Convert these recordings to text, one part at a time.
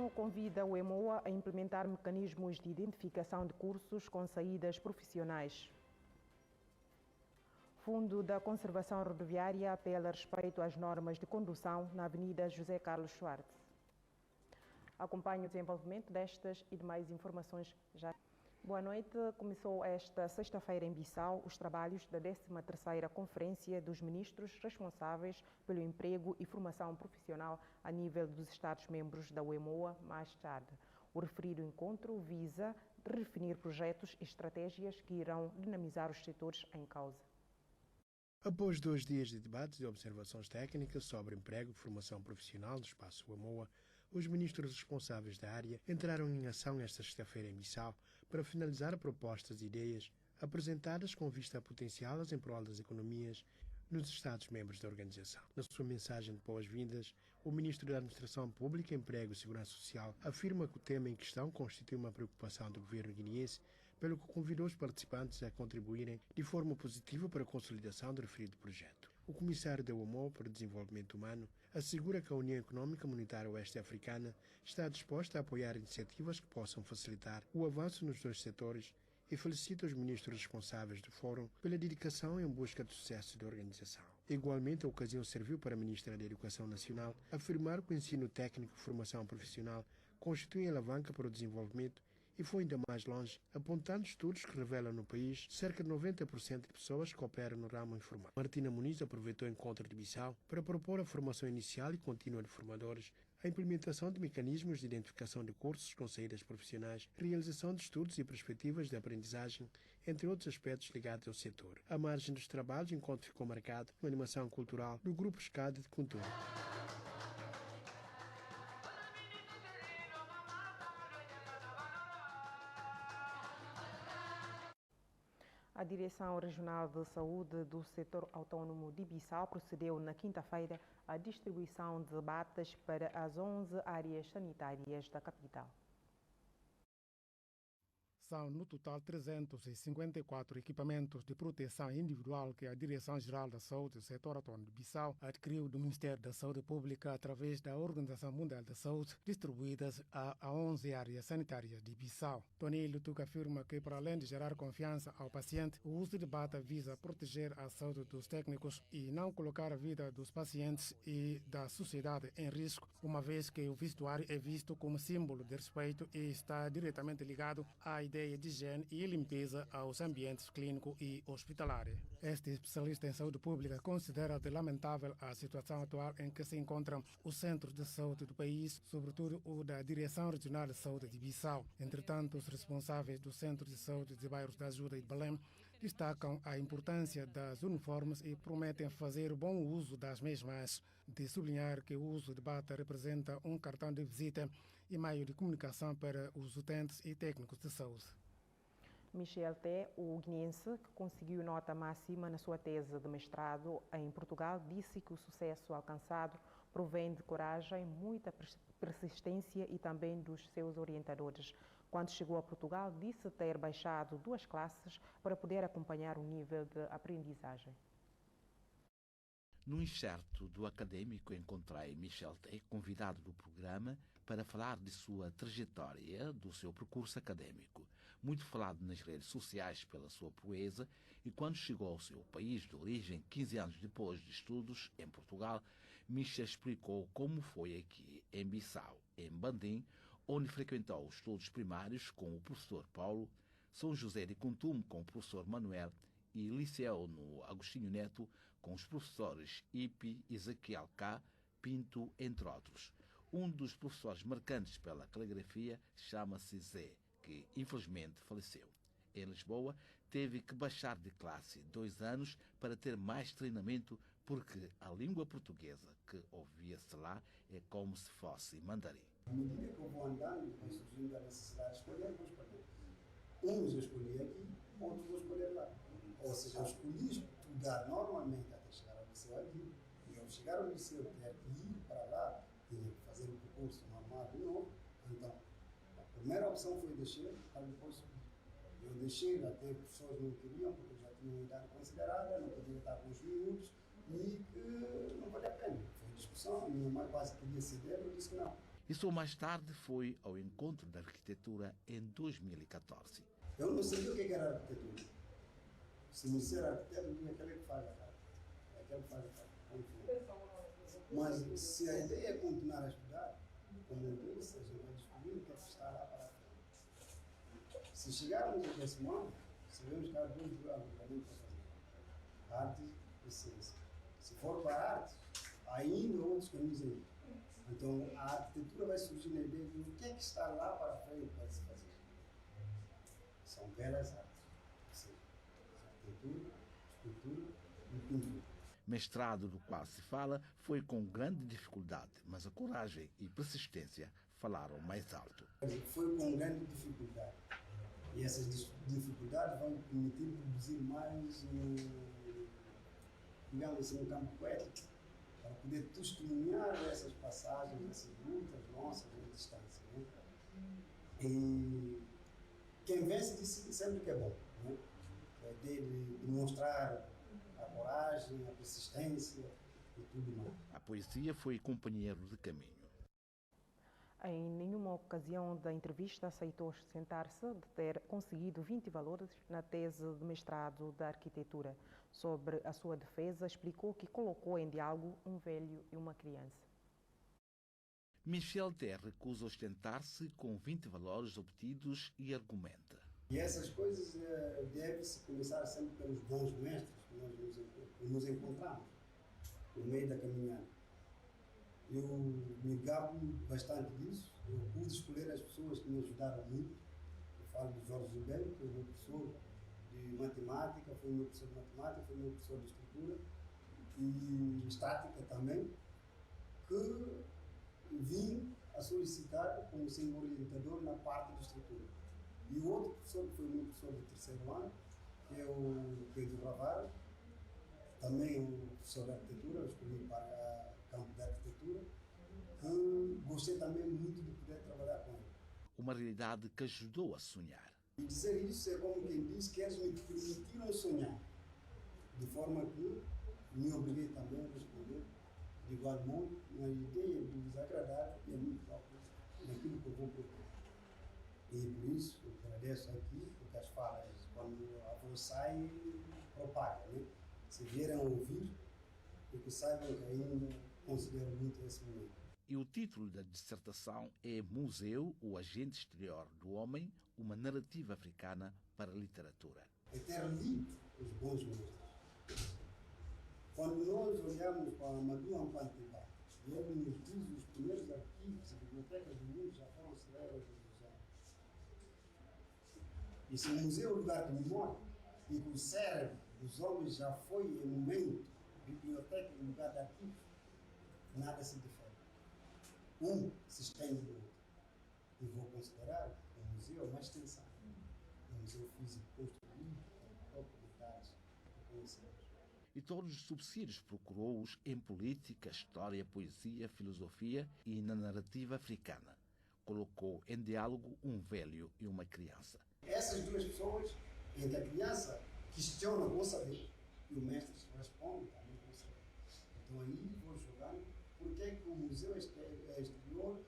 governo convida o EMOA a implementar mecanismos de identificação de cursos com saídas profissionais. Fundo da Conservação Rodoviária apela a respeito às normas de condução na Avenida José Carlos Schwartz. Acompanhe o desenvolvimento destas e demais informações já. Boa noite. Começou esta sexta-feira em Bissau os trabalhos da 13ª Conferência dos Ministros responsáveis pelo emprego e formação profissional a nível dos Estados-membros da UEMOA, mais tarde. O referido encontro visa definir projetos e estratégias que irão dinamizar os setores em causa. Após 2 dias de debates e observações técnicas sobre emprego e formação profissional no espaço UEMOA, os ministros responsáveis da área entraram em ação esta sexta-feira em Bissau para finalizar propostas e ideias apresentadas com vista a potenciá-las em prol das economias nos Estados-membros da organização. Na sua mensagem de boas-vindas, o ministro da Administração Pública, Emprego e Segurança Social afirma que o tema em questão constitui uma preocupação do governo guineense, pelo que convidou os participantes a contribuírem de forma positiva para a consolidação do referido projeto. O comissário da UEMOA para o Desenvolvimento Humano assegura que a União Económica Monetária Oeste-Africana está disposta a apoiar iniciativas que possam facilitar o avanço nos dois setores e felicita os ministros responsáveis do Fórum pela dedicação em busca do sucesso da organização. Igualmente, a ocasião serviu para a Ministra da Educação Nacional afirmar que o ensino técnico e formação profissional constitui alavanca para o desenvolvimento e foi ainda mais longe, apontando estudos que revelam no país cerca de 90% de pessoas que operam no ramo informal. Martina Muniz aproveitou o encontro de Bissau para propor a formação inicial e contínua de formadores, a implementação de mecanismos de identificação de cursos com saídas profissionais, realização de estudos e perspectivas de aprendizagem, entre outros aspectos ligados ao setor. À margem dos trabalhos, o encontro ficou marcado com a animação cultural do Grupo SCAD de Kuntura. A Direção Regional de Saúde do Setor Autónomo de Bissau procedeu na quinta-feira à distribuição de batas para as 11 áreas sanitárias da capital. São, no total, 354 equipamentos de proteção individual que a Direção-Geral da Saúde do Setor Autónomo de Bissau adquiriu do Ministério da Saúde Pública através da Organização Mundial da Saúde, distribuídas a 11 áreas sanitárias de Bissau. Tony Lutuca afirma que, para além de gerar confiança ao paciente, o uso de bata visa proteger a saúde dos técnicos e não colocar a vida dos pacientes e da sociedade em risco, uma vez que o vestuário é visto como símbolo de respeito e está diretamente ligado à ideia de higiene e limpeza aos ambientes clínico e hospitalar. Este especialista em saúde pública considera de lamentável a situação atual em que se encontram os centros de saúde do país, sobretudo o da Direção Regional de Saúde de Bissau. Entretanto, os responsáveis dos centros de saúde de bairros da Ajuda e de Belém destacam a importância das uniformes e prometem fazer bom uso das mesmas, de sublinhar que o uso de bata representa um cartão de visita e meio de comunicação para os utentes e técnicos de saúde. Michel Té, o guineense que conseguiu nota máxima na sua tese de mestrado em Portugal, disse que o sucesso alcançado provém de coragem, muita persistência e também dos seus orientadores. Quando chegou a Portugal, disse ter baixado 2 classes para poder acompanhar o nível de aprendizagem. No enxerto do académico encontrei Michel Té, convidado do programa, para falar de sua trajetória, do seu percurso académico. Muito falado nas redes sociais pela sua proeza, e quando chegou ao seu país de origem, 15 anos depois de estudos em Portugal, Michel explicou como foi aqui em Bissau, em Bandim, onde frequentou os estudos primários com o professor Paulo, São José de Kuntum com o professor Manuel e liceu no Agostinho Neto com os professores Ipi, Ezequiel K, Pinto, entre outros. Um dos professores marcantes pela caligrafia chama-se Zé, que infelizmente faleceu. Em Lisboa, teve que baixar de classe 2 anos para ter mais treinamento, porque a língua portuguesa que ouvia-se lá é como se fosse mandarim. À medida que eu vou andando, vai surgindo a necessidade de escolher, vou escolher. Uns eu escolhi aqui, outros vou escolher lá. Ou seja, eu escolhi estudar normalmente até chegar ao liceu aqui. E ao chegar ao liceu, ter que ir para lá, tinha que fazer um percurso normal de novo. Então, a primeira opção foi descer, para depois subir. Eu deixei, até as pessoas não queriam, porque já tinham uma idade considerada, não podia estar com os minutos, e que não valia a pena. Foi discussão, a minha mãe quase queria ceder, eu disse que não. E só mais tarde foi ao Encontro da Arquitetura em 2014. Eu não sabia o que era arquitetura. Se me disser arquiteto, eu digo aquele que faz a casa. É aquele que faz a casa. Mas se a ideia é continuar a estudar, como eu disse, a gente vai descobrir o que é que está lá para frente. Se chegarmos a esse ano, sabemos que há dois agrupamentos para fazer: arte e ciência. Se for para a arte, ainda outros caminhos aí. Então a arquitetura vai surgir na ideia de o que é que está lá para frente para se fazer. São belas artes. Ou seja, arquitetura, escultura e pintura. Mestrado do qual se fala foi com grande dificuldade, mas a coragem e persistência falaram mais alto. Foi com grande dificuldade. E essas dificuldades vão permitir produzir mais, digamos assim, no campo poético, para poder testemunhar essas passagens, essas lutas nossas em distância. Né? E quem vence diz sempre que é bom. Né? É de mostrar a coragem, a persistência e tudo mais. A poesia foi companheiro de caminho. Em nenhuma ocasião da entrevista aceitou sentar-se de ter conseguido 20 valores na tese de mestrado da arquitetura. Sobre a sua defesa, explicou que colocou em diálogo um velho e uma criança. Michel Té recusa ostentar-se com 20 valores obtidos e argumenta. E essas coisas deve-se começar sempre pelos bons mestres que nós nos encontramos no meio da caminhada. Eu me gabo bastante disso. Eu pude escolher as pessoas que me ajudaram muito. Eu falo do Jorge Ribeiro, que é o meu professor de matemática, foi o meu professor de matemática, foi o meu professor de estrutura e estática também, que vim a solicitar como sendo orientador na parte de estrutura. E o outro professor, que foi o meu professor de terceiro ano, que é o Pedro Ravara, também um professor de arquitetura, eu escolhi para o campo da arquitetura, que gostei também muito de poder trabalhar com ele. Uma realidade que ajudou a sonhar. E dizer isso é como quem diz que eles me permitiram sonhar, de forma que me obriguei também a responder de igual modo na ideia de lhes agradar e a mim próprio naquilo que eu vou propor. E por isso eu agradeço aqui, porque as falas, quando a voz sai, propaga, né? Se vierem a ouvir, e que saibam que ainda considero muito esse momento. E o título da dissertação é Museu, o agente exterior do homem, uma narrativa africana para a literatura. É ter lido os bons mestres. Quando nós olhamos para Amadou Ampanteba, e ele nos diz os primeiros arquivos e bibliotecas do mundo já foram celebrados dos anos. E se o museu é o lugar de memória, e que o cérebro dos homens já foi em momento, biblioteca em lugar de arquivos, nada se difere. Um se estende do outro. E vou considerar o museu uma extensão. Um museu físico construído com propriedades que conhecemos. E todos os subsídios procurou-os em política, história, poesia, filosofia e na narrativa africana. Colocou em diálogo um velho e uma criança. Essas duas pessoas, em que a criança questiona com saber e o mestre responde também com saber. Então aí vou jogando por que o museu exterior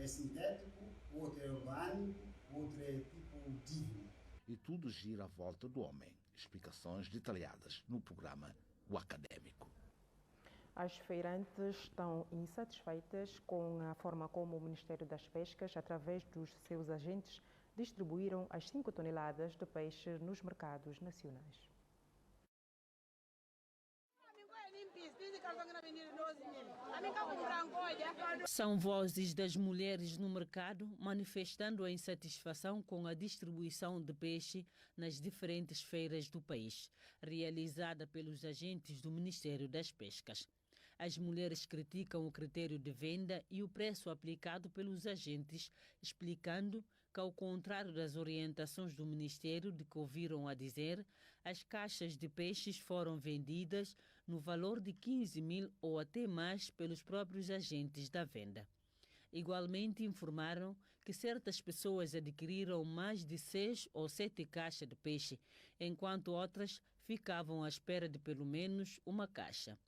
é sintético, outro é orgânico, outro é tipo divino. E tudo gira à volta do homem. Explicações detalhadas no programa O Académico. As feirantes estão insatisfeitas com a forma como o Ministério das Pescas, através dos seus agentes, distribuíram as 5 toneladas de peixe nos mercados nacionais. São vozes das mulheres no mercado manifestando a insatisfação com a distribuição de peixe nas diferentes feiras do país, realizada pelos agentes do Ministério das Pescas. As mulheres criticam o critério de venda e o preço aplicado pelos agentes, explicando que, ao contrário das orientações do Ministério de que ouviram a dizer, as caixas de peixes foram vendidas no valor de 15 mil ou até mais pelos próprios agentes da venda. Igualmente informaram que certas pessoas adquiriram mais de 6 ou 7 caixas de peixe, enquanto outras ficavam à espera de pelo menos uma caixa.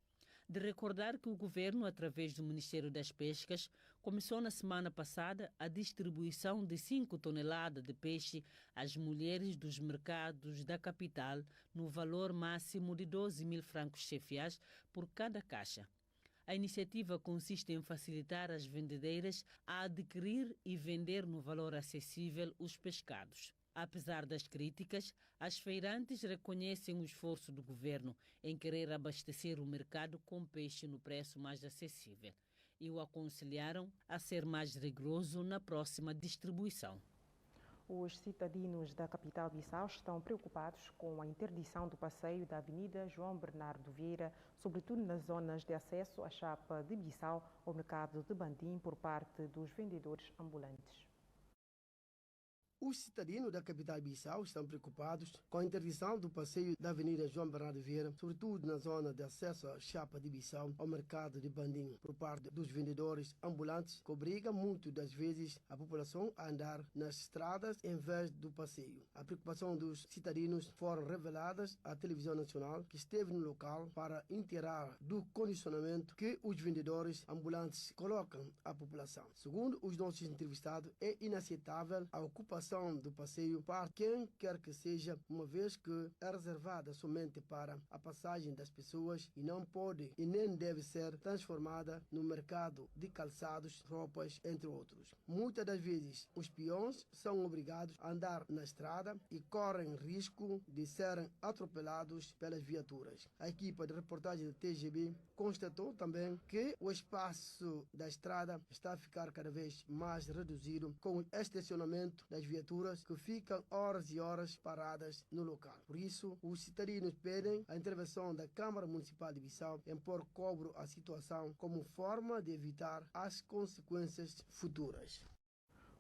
De recordar que o governo, através do Ministério das Pescas, começou na semana passada a distribuição de 5 toneladas de peixe às mulheres dos mercados da capital, no valor máximo de 12.000 francos chefiais por cada caixa. A iniciativa consiste em facilitar às vendedeiras a adquirir e vender no valor acessível os pescados. Apesar das críticas, as feirantes reconhecem o esforço do governo em querer abastecer o mercado com peixe no preço mais acessível e o aconselharam a ser mais rigoroso na próxima distribuição. Os cidadãos da capital Bissau estão preocupados com a interdição do passeio da Avenida João Bernardo Vieira, sobretudo nas zonas de acesso à chapa de Bissau ao mercado de Bandim por parte dos vendedores ambulantes. Os cidadãos da capital Bissau estão preocupados com a interdição do passeio da Avenida João Bernardo Vieira, sobretudo na zona de acesso à chapa de Bissau ao mercado de Bandim, por parte dos vendedores ambulantes, que obriga muito das vezes a população a andar nas estradas em vez do passeio. A preocupação dos cidadãos foram reveladas à televisão nacional, que esteve no local para inteirar do condicionamento que os vendedores ambulantes colocam à população. Segundo os nossos entrevistados, é inaceitável a ocupação do passeio para quem quer que seja, uma vez que é reservada somente para a passagem das pessoas e não pode e nem deve ser transformada no mercado de calçados, roupas, entre outros. Muitas das vezes, os peões são obrigados a andar na estrada e correm risco de serem atropelados pelas viaturas. A equipa de reportagem da TGB constatou também que o espaço da estrada está a ficar cada vez mais reduzido com o estacionamento das viaturas que ficam horas e horas paradas no local. Por isso, os cidadãos pedem a intervenção da Câmara Municipal de Bissau em pôr cobro à situação como forma de evitar as consequências futuras.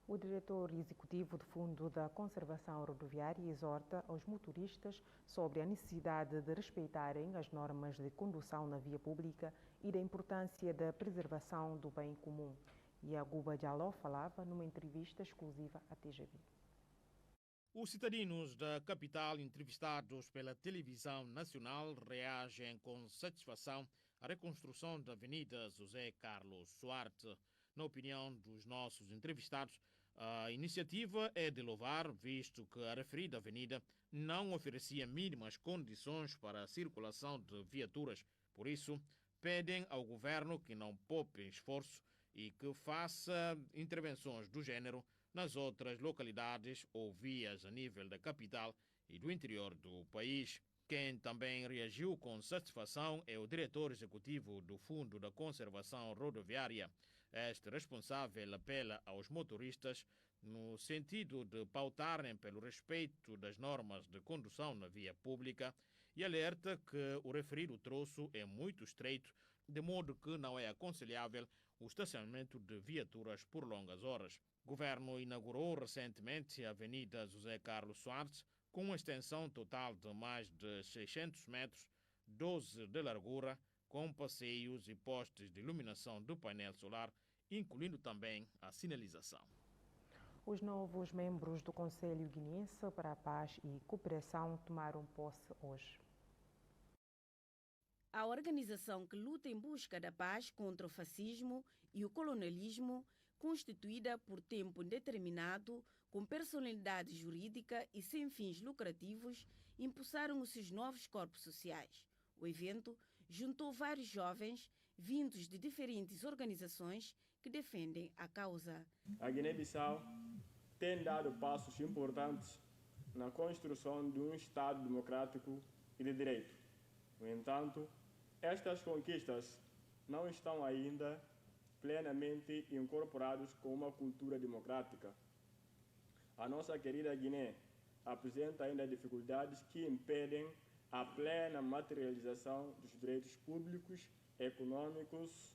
O diretor executivo do Fundo da Conservação Rodoviária exorta aos motoristas sobre a necessidade de respeitarem as normas de condução na via pública e da importância da preservação do bem comum. Yaguba Diallo falava numa entrevista exclusiva à TGV. Os cidadãos da capital entrevistados pela televisão nacional reagem com satisfação à reconstrução da Avenida José Carlos Soares. Na opinião dos nossos entrevistados, a iniciativa é de louvar, visto que a referida avenida não oferecia mínimas condições para a circulação de viaturas. Por isso, pedem ao governo que não poupe esforço e que faça intervenções do género nas outras localidades ou vias a nível da capital e do interior do país. Quem também reagiu com satisfação é o diretor executivo do Fundo da Conservação Rodoviária. Este responsável apela aos motoristas no sentido de pautarem pelo respeito das normas de condução na via pública e alerta que o referido troço é muito estreito, de modo que não é aconselhável o estacionamento de viaturas por longas horas. O governo inaugurou recentemente a Avenida José Carlos Soares, com uma extensão total de mais de 600 metros, 12 de largura, com passeios e postes de iluminação do painel solar, incluindo também a sinalização. Os novos membros do Conselho Guineense para a Paz e Cooperação tomaram posse hoje. A organização que luta em busca da paz contra o fascismo e o colonialismo, constituída por tempo indeterminado, com personalidade jurídica e sem fins lucrativos, impulsaram os seus novos corpos sociais. O evento juntou vários jovens vindos de diferentes organizações que defendem a causa. A Guiné-Bissau tem dado passos importantes na construção de um Estado democrático e de direito. No entanto, estas conquistas não estão ainda plenamente incorporados com uma cultura democrática. A nossa querida Guiné apresenta ainda dificuldades que impedem a plena materialização dos direitos públicos, econômicos,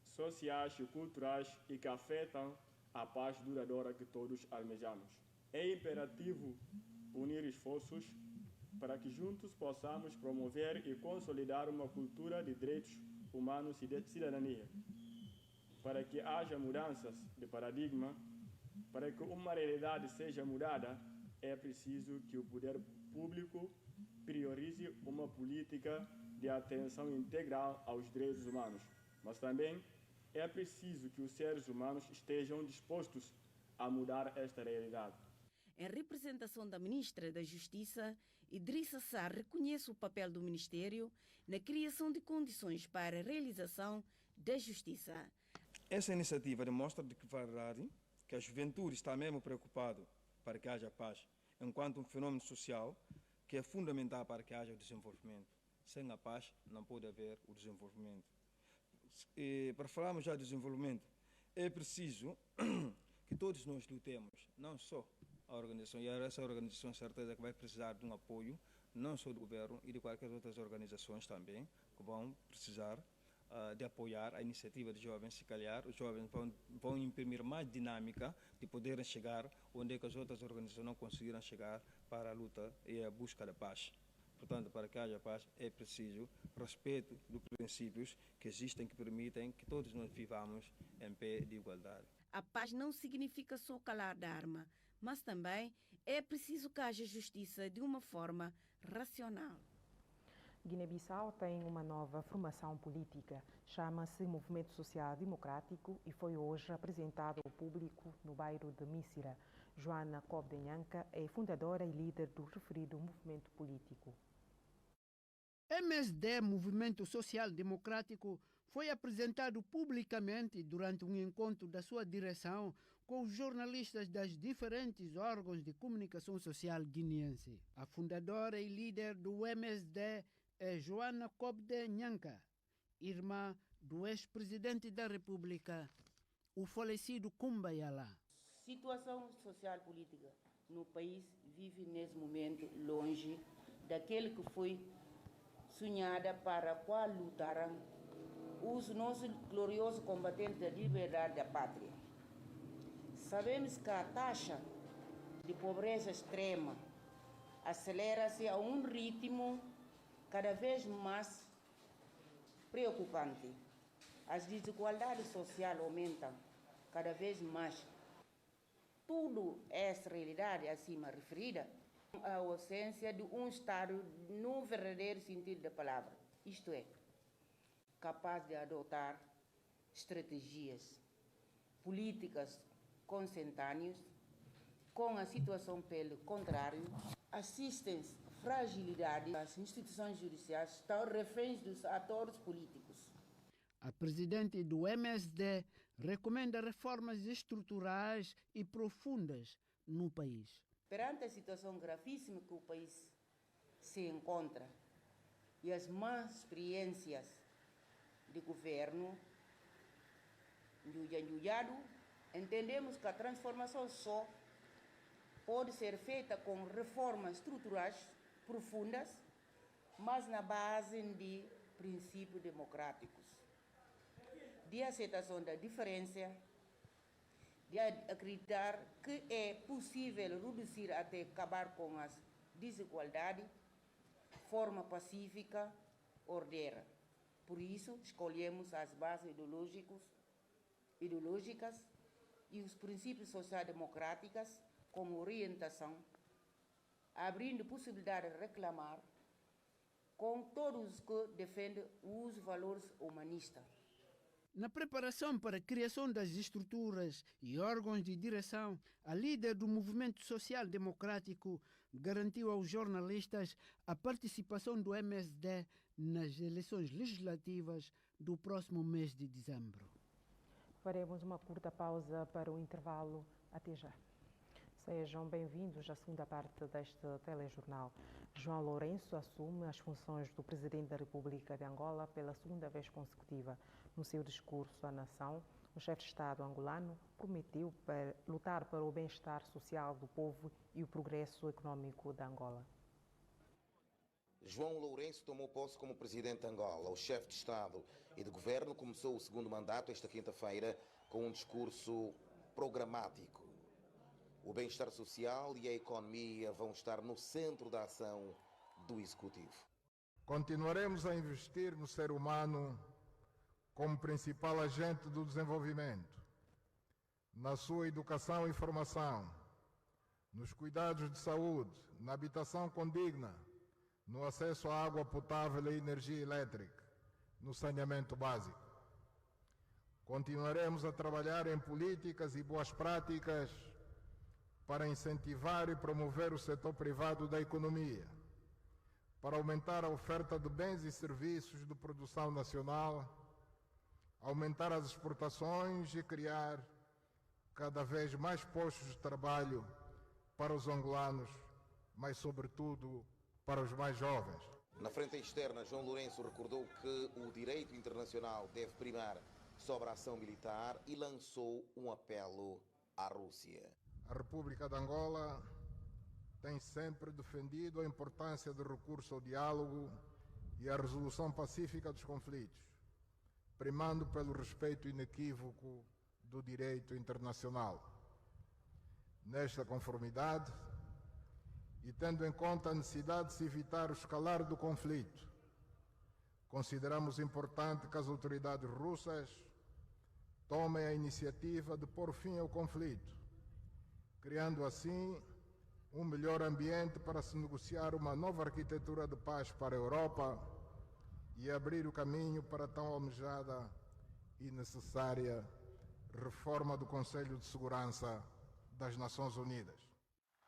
sociais e culturais e que afetam a paz duradoura que todos almejamos. É imperativo unir esforços para que juntos possamos promover e consolidar uma cultura de direitos humanos e de cidadania. Para que haja mudanças de paradigma, para que uma realidade seja mudada, é preciso que o poder público priorize uma política de atenção integral aos direitos humanos, mas também é preciso que os seres humanos estejam dispostos a mudar esta realidade. Em representação da Ministra da Justiça, Idrissa Sarr reconhece o papel do Ministério na criação de condições para a realização da justiça. Essa iniciativa demonstra de verdade que a juventude está mesmo preocupada para que haja paz, enquanto um fenômeno social que é fundamental para que haja o desenvolvimento. Sem a paz não pode haver o desenvolvimento. E para falarmos já de desenvolvimento, é preciso que todos nós lutemos, não só a organização, e essa organização certeza que vai precisar de um apoio, não só do governo e de qualquer outras organizações também, que vão precisar de apoiar a iniciativa de jovens. Se calhar os jovens vão imprimir mais dinâmica de poderem chegar onde é que as outras organizações não conseguiram chegar para a luta e a busca da paz. Portanto, para que haja paz é preciso respeito dos princípios que existem, que permitem que todos nós vivamos em pé de igualdade. A paz não significa só calar da arma, mas também é preciso que haja justiça de uma forma racional. Guiné-Bissau tem uma nova formação política, chama-se Movimento Social Democrático e foi hoje apresentado ao público no bairro de Missira. Joana Cobde Nhanca é fundadora e líder do referido movimento político. MSD, Movimento Social Democrático, foi apresentado publicamente durante um encontro da sua direção com os jornalistas das diferentes órgãos de comunicação social guineense. A fundadora e líder do MSD é Joana Cobde Nhanca, irmã do ex-presidente da República, o falecido Kumba Yala. Situação social política no país vive nesse momento longe daquele que foi sonhada para qual lutaram os nossos gloriosos combatentes da liberdade da pátria. Sabemos que a taxa de pobreza extrema acelera-se a um ritmo cada vez mais preocupante. As desigualdades sociais aumentam cada vez mais. Tudo essa realidade acima referida, a ausência de um Estado no verdadeiro sentido da palavra, isto é, capaz de adotar estratégias políticas consentâneas com a situação pelo contrário, assistem-se fragilidade das instituições judiciais, estão reféns dos atores políticos. A presidente do MSD recomenda reformas estruturais e profundas no país. Perante a situação gravíssima que o país se encontra e as más experiências de governo Njujado, entendemos que a transformação só pode ser feita com reformas estruturais profundas, mas na base de princípios democráticos, de aceitação da diferença, de acreditar que é possível reduzir até acabar com as desigualdades de forma pacífica, ordeira. Por isso, escolhemos as bases ideológicas e os princípios social-democráticos como orientação, abrindo possibilidade de reclamar com todos que defendem os valores humanistas. Na preparação para a criação das estruturas e órgãos de direção, a líder do Movimento Social Democrático garantiu aos jornalistas a participação do MSD nas eleições legislativas do próximo mês de dezembro. Faremos uma curta pausa para o intervalo. Até já. Sejam bem-vindos à segunda parte deste telejornal. João Lourenço assume as funções do Presidente da República de Angola pela segunda vez consecutiva. No seu discurso à nação, o chefe de Estado angolano prometeu lutar para o bem-estar social do povo e o progresso econômico da Angola. João Lourenço tomou posse como Presidente de Angola. O chefe de Estado e de Governo começou o segundo mandato esta quinta-feira com um discurso programático. O bem-estar social e a economia vão estar no centro da ação do Executivo. Continuaremos a investir no ser humano como principal agente do desenvolvimento, na sua educação e formação, nos cuidados de saúde, na habitação condigna, no acesso à água potável e energia elétrica, no saneamento básico. Continuaremos a trabalhar em políticas e boas práticas para incentivar e promover o setor privado da economia, para aumentar a oferta de bens e serviços de produção nacional, aumentar as exportações e criar cada vez mais postos de trabalho para os angolanos, mas sobretudo para os mais jovens. Na frente externa, João Lourenço recordou que o direito internacional deve primar sobre a ação militar e lançou um apelo à Rússia. A República de Angola tem sempre defendido a importância do recurso ao diálogo e à resolução pacífica dos conflitos, primando pelo respeito inequívoco do direito internacional. Nesta conformidade, e tendo em conta a necessidade de se evitar o escalar do conflito, consideramos importante que as autoridades russas tomem a iniciativa de pôr fim ao conflito, criando assim um melhor ambiente para se negociar uma nova arquitetura de paz para a Europa e abrir o caminho para a tão almejada e necessária reforma do Conselho de Segurança das Nações Unidas.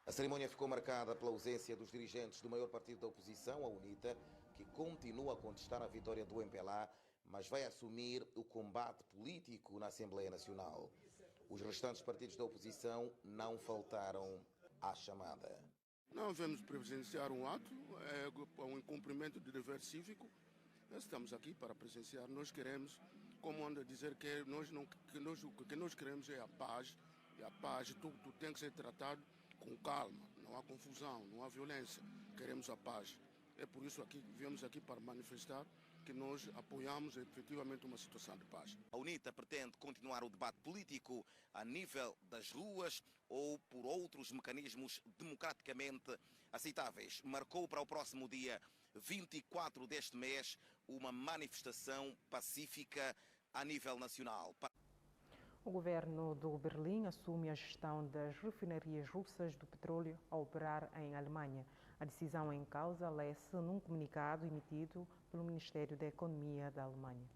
A cerimónia ficou marcada pela ausência dos dirigentes do maior partido da oposição, a UNITA, que continua a contestar a vitória do MPLA, mas vai assumir o combate político na Assembleia Nacional. Os restantes partidos da oposição não faltaram à chamada. Não vamos presenciar um ato, é um cumprimento de dever cívico. Nós estamos aqui para presenciar. Nós queremos, como anda a dizer, que o que nós queremos é a paz. E a paz, tudo tem que ser tratado com calma. Não há confusão, não há violência. Queremos a paz. É por isso que viemos aqui para manifestar que nós apoiamos efetivamente uma situação de paz. A UNITA pretende continuar o debate político a nível das ruas ou por outros mecanismos democraticamente aceitáveis. Marcou para o próximo dia 24 deste mês uma manifestação pacífica a nível nacional. O governo do Berlim assume a gestão das refinarias russas do petróleo a operar em Alemanha. A decisão em causa lê-se num comunicado emitido pelo Ministério da Economia da Alemanha.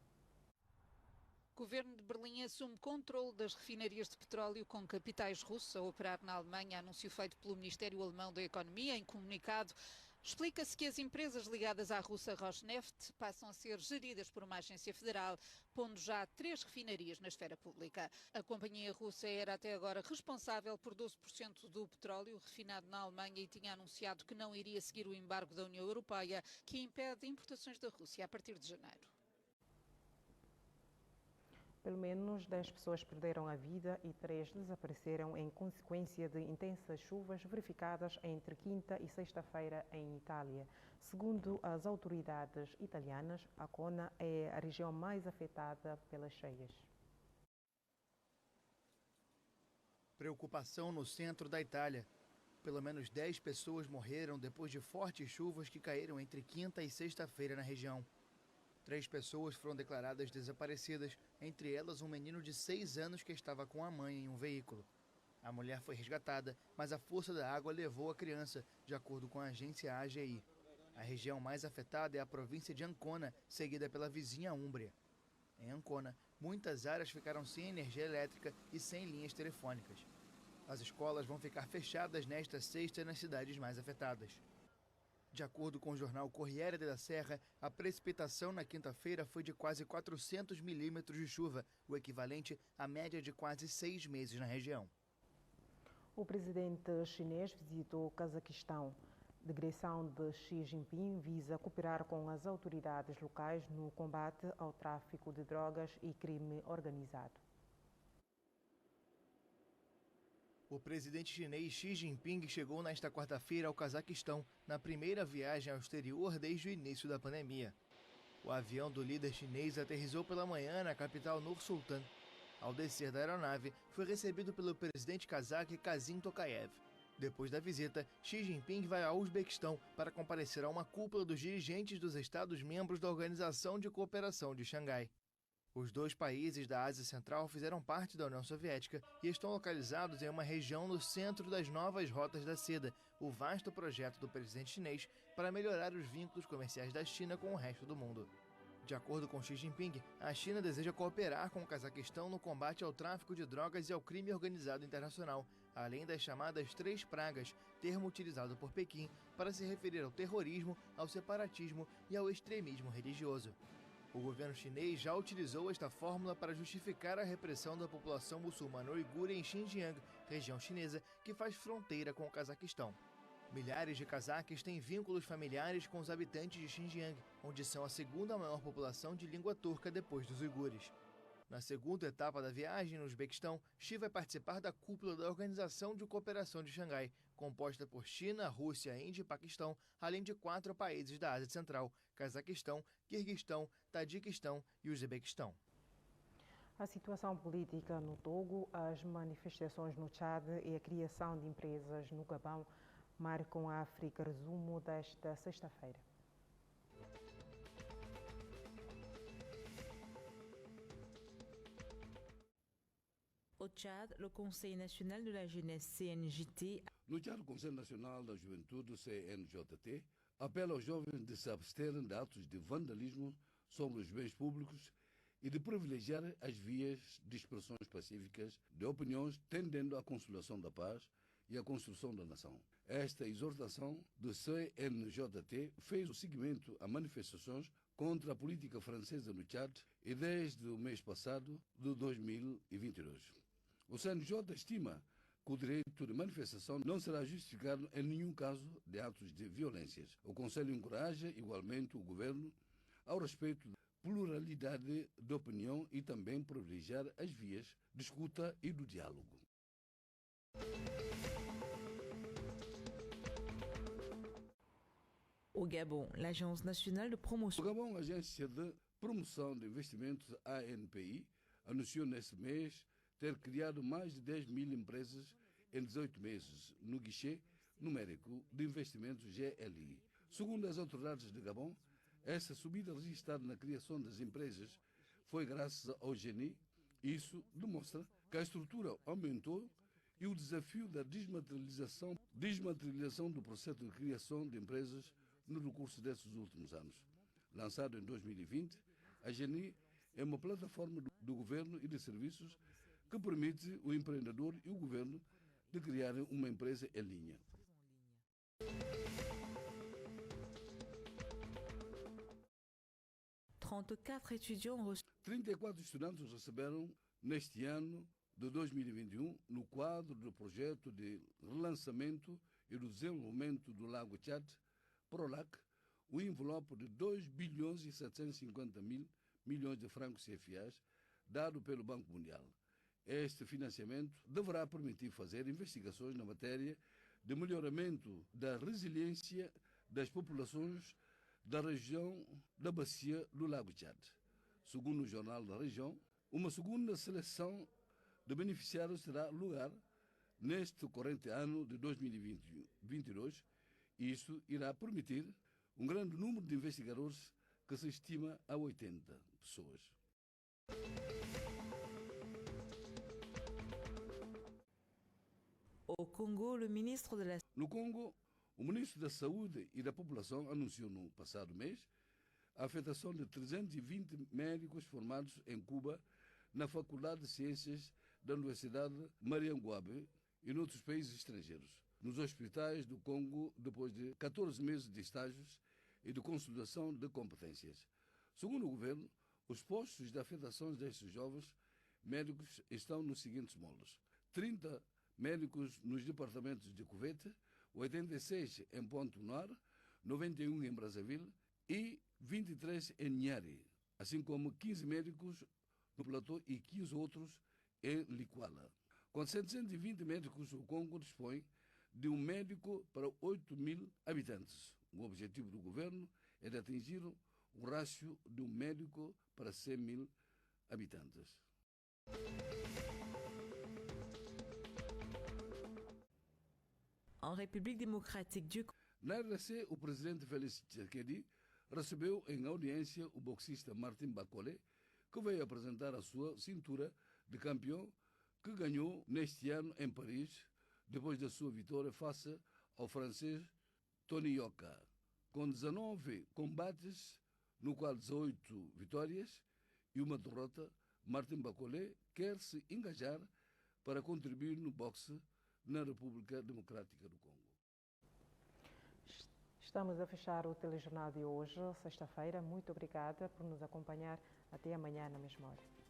O governo de Berlim assume controle das refinarias de petróleo com capitais russos a operar na Alemanha, anúncio feito pelo Ministério Alemão da Economia. Em comunicado, explica-se que as empresas ligadas à russa Rosneft passam a ser geridas por uma agência federal, pondo já 3 refinarias na esfera pública. A companhia russa era até agora responsável por 12% do petróleo refinado na Alemanha e tinha anunciado que não iria seguir o embargo da União Europeia, que impede importações da Rússia a partir de janeiro. Pelo menos 10 pessoas perderam a vida e 3 desapareceram em consequência de intensas chuvas verificadas entre quinta e sexta-feira em Itália. Segundo as autoridades italianas, a Ancona é a região mais afetada pelas cheias. Preocupação no centro da Itália. Pelo menos 10 pessoas morreram depois de fortes chuvas que caíram entre quinta e sexta-feira na região. 3 pessoas foram declaradas desaparecidas, entre elas um menino de 6 anos que estava com a mãe em um veículo. A mulher foi resgatada, mas a força da água levou a criança, de acordo com a agência AGI. A região mais afetada é a província de Ancona, seguida pela vizinha Úmbria. Em Ancona, muitas áreas ficaram sem energia elétrica e sem linhas telefônicas. As escolas vão ficar fechadas nesta sexta nas cidades mais afetadas. De acordo com o jornal Corriere della Serra, a precipitação na quinta-feira foi de quase 400 milímetros de chuva, o equivalente à média de quase 6 meses na região. O presidente chinês visitou o Cazaquistão. A digressão de Xi Jinping visa cooperar com as autoridades locais no combate ao tráfico de drogas e crime organizado. O presidente chinês Xi Jinping chegou nesta quarta-feira ao Cazaquistão, na primeira viagem ao exterior desde o início da pandemia. O avião do líder chinês aterrissou pela manhã na capital Nur-Sultan. Ao descer da aeronave, foi recebido pelo presidente cazaque Kassym Tokayev. Depois da visita, Xi Jinping vai ao Uzbequistão para comparecer a uma cúpula dos dirigentes dos Estados-membros da Organização de Cooperação de Xangai. Os 2 países da Ásia Central fizeram parte da União Soviética e estão localizados em uma região no centro das novas Rotas da Seda, o vasto projeto do presidente chinês para melhorar os vínculos comerciais da China com o resto do mundo. De acordo com Xi Jinping, a China deseja cooperar com o Cazaquistão no combate ao tráfico de drogas e ao crime organizado internacional, além das chamadas Três Pragas, termo utilizado por Pequim para se referir ao terrorismo, ao separatismo e ao extremismo religioso. O governo chinês já utilizou esta fórmula para justificar a repressão da população muçulmana uigure em Xinjiang, região chinesa que faz fronteira com o Cazaquistão. Milhares de cazaques têm vínculos familiares com os habitantes de Xinjiang, onde são a segunda maior população de língua turca depois dos uigures. Na segunda etapa da viagem no Uzbequistão, Xi vai participar da cúpula da Organização de Cooperação de Xangai, composta por China, Rússia, Índia e Paquistão, além de 4 países da Ásia Central: Cazaquistão, Quirguistão, Tadiquistão e Uzbequistão. A situação política no Togo, as manifestações no Tchad e a criação de empresas no Gabão marcam a África Resumo desta sexta-feira. Au Tchad, le Conseil national de la jeunesse CNJT. No Tchad, o Conselho Nacional da Juventude CNJT apela aos jovens de se absterem de atos de vandalismo sobre os bens públicos e de privilegiar as vias de expressões pacíficas de opiniões tendendo à consolidação da paz e à construção da nação. Esta exortação do CNJT fez o seguimento a manifestações contra a política francesa no Tchad e desde o mês passado de 2022. O CNJ estima que o direito de manifestação não será justificado em nenhum caso de atos de violências. O Conselho encoraja igualmente o governo ao respeito da pluralidade de opinião e também privilegiar as vias de escuta e do diálogo. Au Gabon, l'Agence nationale de promotion. O Gabon, a Agência de Promoção de Investimentos ANPI, anunciou neste mês ter criado mais de 10 mil empresas em 18 meses no guichê numérico de investimentos GLI. Segundo as autoridades de Gabon, essa subida registrada na criação das empresas foi graças ao GNI. Isso demonstra que a estrutura aumentou e o desafio da desmaterialização do processo de criação de empresas no recurso desses últimos anos. Lançado em 2020, a GNI é uma plataforma do governo e de serviços que permite o empreendedor e o governo de criarem uma empresa em linha. 34 estudantes receberam neste ano de 2021, no quadro do projeto de relançamento e do desenvolvimento do Lago Tchad, PROLAC, o envelope de 2 bilhões e 750 mil milhões de francos CFAs dado pelo Banco Mundial. Este financiamento deverá permitir fazer investigações na matéria de melhoramento da resiliência das populações da região da bacia do Lago Tchad. Segundo o Jornal da Região, uma segunda seleção de beneficiários terá lugar neste corrente ano de 2022 e isso irá permitir um grande número de investigadores que se estima a 80 pessoas. Au Congo, le ministre de la... No Congo, o ministro da Saúde e da População anunciou no passado mês a afetação de 320 médicos formados em Cuba na Faculdade de Ciências da Universidade Marianguabe e noutros países estrangeiros, nos hospitais do Congo, depois de 14 meses de estágios e de consolidação de competências. Segundo o governo, os postos de afetação destes jovens médicos estão nos seguintes moldes: 30 médicos nos departamentos de Cuvete, 86 em Pointe-Noire, 91 em Brazzaville e 23 em Niari, assim como 15 médicos no Platô e 15 outros em Likwala. Com 720 médicos, o Congo dispõe de um médico para 8 mil habitantes. O objetivo do governo é de atingir o rácio de um médico para 100 mil habitantes. En République démocratique du Congo. Na RDC, o presidente Félix Tshisekedi recebeu em audiência o boxista Martin Bakole, que veio apresentar a sua cintura de campeão que ganhou neste ano em Paris, depois da sua vitória face ao francês Tony Yoka. Com 19 combates no qual 18 vitórias e uma derrota, Martin Bacolé quer se engajar para contribuir no boxe na República Democrática do Congo. Estamos a fechar o telejornal de hoje, sexta-feira. Muito obrigada por nos acompanhar. Até amanhã na mesma hora.